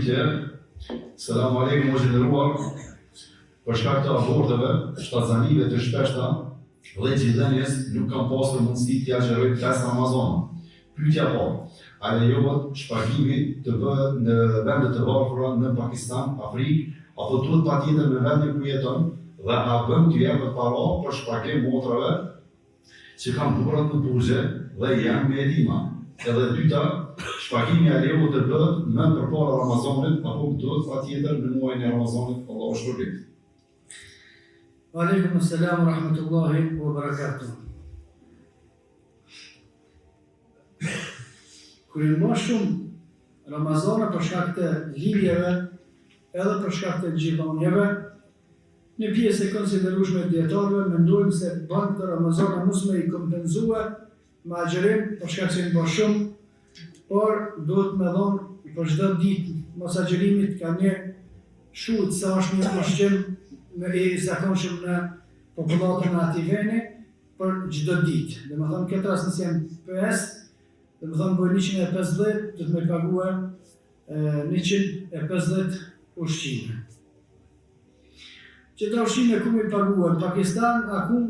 pyetje. Selam aleikum o zhvilluar. Për shkak të aborteve, shtazanive të shpeshta dhe gjithënjes nuk kam pasur mundësi t'ja agjeroj 5 Ramazana. Pyetja po, a lejohet shpagimi të bëhet në vende të varfëra në Pakistan, Afrikë, apo duhet patjetër në vendin ku jeton dhe a bën t'ju jepet para për shpagim motrave që kanë burrat në burgje dhe janë me edima. Edhe dyta, shpagimi a lejohet të bëhet më përpara Ramazanit apo duhet patjetër në muajin e Ramazanit, Allahu shpërblet. Aleikum assalam wa rahmatullahi wa barakatuh. Kur i mba shumë Ramazana për shkak të lidhjeve edhe për shkak të gjithonjeve, në pjesë e konsiderueshme të dietarëve mendojmë se bën të Ramazana mos me i kompenzue me agjerim për shkak se i mba shumë, por duhet me dhonë për çdo ditë mos agjerimit ka një shut sa është një ushqim i zakonshëm në popullatën e atij vendi për çdo ditë. Domethënë këtë rast nëse janë 5, domethënë bëjnë 150, do të më paguar 150 ushqime. Që të ushqime ku më paguar Pakistan, aku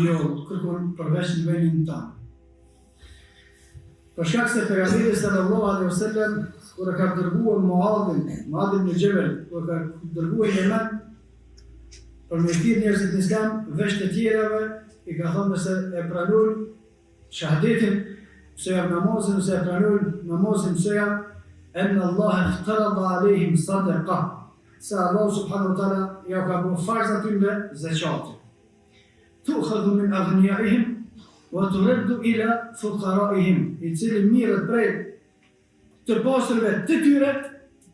jo kërkon përveç në vendin tonë. Për shkak se pejgamberi sallallahu alaihi wasallam kur ka dërguar Muadhin në Jebel, kur ka dërguar në Yemen për me thirrë njerëzit në Islam, veç të tjerave i ka thënë se e pranojnë shahadetin, se janë namazin, se e pranojnë namazin, se janë en Allah iftarada alehim sadaqa, se Allah subhanahu wa taala ja ka bërë farz aty me zakatin. Tu'khadhu min aghniyaihim wa turaddu ila fuqaraihim, i cili mirët prej të pasërve të tyre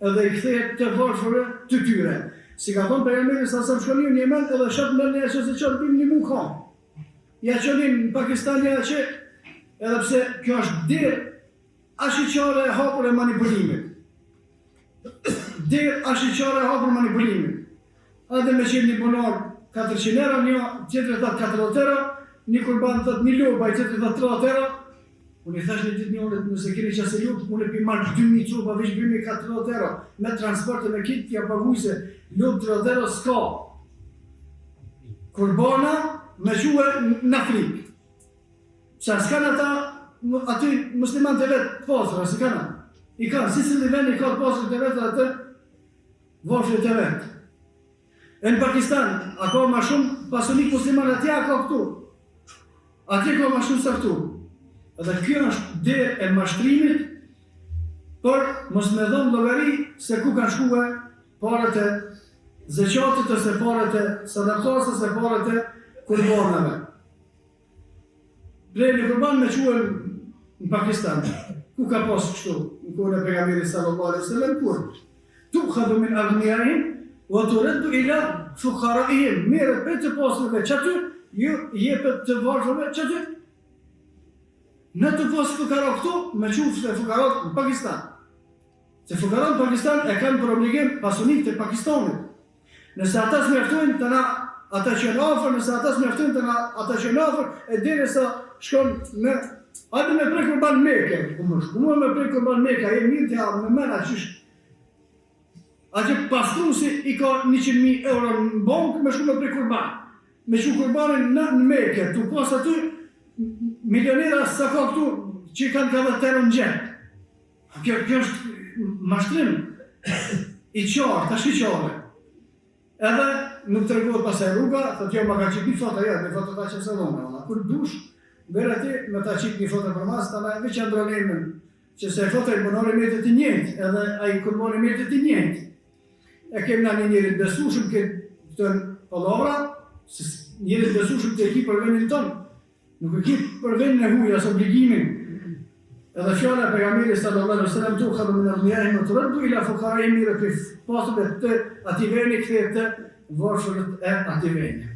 edhe i kthehet të varfërve të tyre. Si ka thonë pejgamberi sa shkonin në Yemen edhe shoh në ne se çfarë bën në Mukam. Ja çonin në Pakistan ja që edhe pse kjo është derë ashiqare e hapur e manipulimit. Derë ashiqare e hapur manipulimit. Edhe me qenë një bunor 400 euro, një tjetër thot 40 euro, një kurban thot 1 lop, ai tjetër thot 30 euro. Unë i thash një ditë një orët, nëse keni qasë lup, unë e pi marrë 2.000 trupa, veç bëjmë 40 euro, me transporte me kitë, tja paguj se lup 30 euro s'ka. Kurbana me quhe në Afrikë. Qa s'kan ata, aty musliman të vetë pasra, si kanë? I kanë, si se në vend i ka pasrë të vetë atë, vofrë të vetë. E në Pakistan, a ka ma shumë pasunik musliman, atje a ka këtu. Atje ka ma shumë sa këtu. Edhe kjo është derë e mashtrimit, por mos me dhëmë llogari se ku kanë shkuar parët e zakatit ose parët e sadakas ose parët e kurbanave. Blejnë kurban me quhen në Pakistan. Ku ka pas kështu? Në kohën e pejgamberit sallallahu alaihi wasallam kur tu'khadhu min aghniyaihim wa turaddu ila fuqaraihim. Merret prej të pasërve çaty, ju jepet të varfërve çaty. Në të posë fukarot këtu, me qufë se fukarot në Pakistan. Se fukarot në Pakistan e kanë për obligim pasunik të Pakistanit. Nëse ata s'mjaftojnë të na ata që në ofër, nëse ata s'mjaftojnë të na ata që në ofër, e dire sa shkon në... Ate me prej kurban Meke, mua me prej kurban Meke, e mirë të javë me mena qysh. A që pastru si i ka 100.000 euro në bankë, me shku me prej kurban. Me shku kurbanin në Meke, tu pas aty, milionera sa ka këtu që kanë kavatero në gjenë. Kjo është mashtrim i qarë, tash i qarë. Edhe nuk të regohet pasaj rruga, thot jo ma ka qip një foto, ja, një foto ta që se dhona. Kur dush, bërë ati me ta qip një foto për mas, ta na e veç andronemën, që se foto i bunori me të të njëjtë, edhe a i kurboni me të të njëjtë. E kem na një njërit besushëm këtë palavra, njërit besushëm të ekip për vendin tonë. Nuk e kip për vendin e huja së obligimin. Edhe fjala e pejgamberit sallallahu alaihi wasallam tu'khadhu min aghniyaihim wa turaddu ila fuqaraihim mirë për pasojat të atij vendi kthehet të varfërët e atij vendi.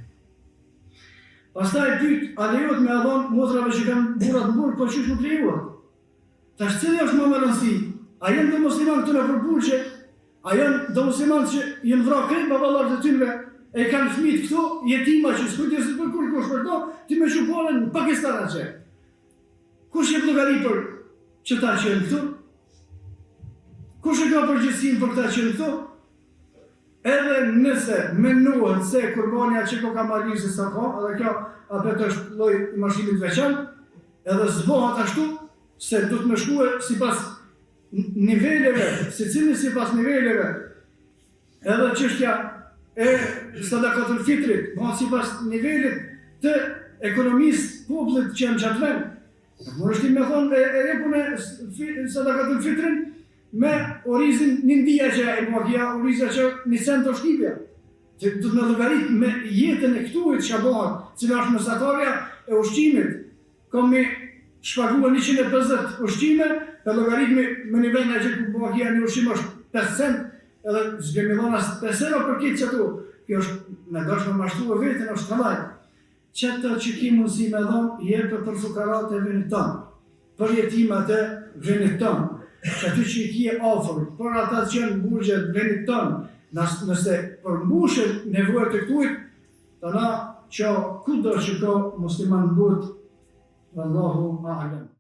Pastaj dytë, a lejohet me dhon motrave që kanë burrat në burg, po çish nuk lejohet. Tash cili është më e rëndësi? A janë do muslimanë këtu në burgje? A janë do muslimanë që janë vrarë baballarët e tyre? E kanë fëmijët këtu, jetima që s'kujdes për kur për to, ti më shupolën në Pakistan atje. Kush jep llogari për që ta që janë këtu? Kush e ka përgjegjësinë për këtë që në këto? Edhe nëse menohet se kurbanja që ka marrë se sa ka, edhe kjo apet është lloj i mashimit veçantë, edhe zbohat ashtu se do të më shkuë sipas niveleve, secili sipas niveleve. Edhe çështja e sadakatul fitrit, sipas nivelit të ekonomisë popullit që janë gjatë vend. Më është me thonë e repune sadakatul fitrin me orizin një ndija që e mua oriza që një cent o shkipja. Që du të me llogarit me jetën e këtuit që bëhat, cila është mesatarja e ushqimit. Kam me shpagua 150 ushqime, e llogarit me një vend që ku mua një ushqim është 5 cent, edhe zgjemi dhona 5 euro për kitë që tu. Kjo është me dashme mashtu e vetën, është të lajtë. Qëtë që ki mundësi me dhonë, jepe për fukarat e venit tonë, për jetimat e venit tonë. Që aty që i kje ofër, për ata që në burgjet venit tonë, nëse përmbushet nevojët e këtuit, të na që kudo që ka musliman but, Allahu a'lam.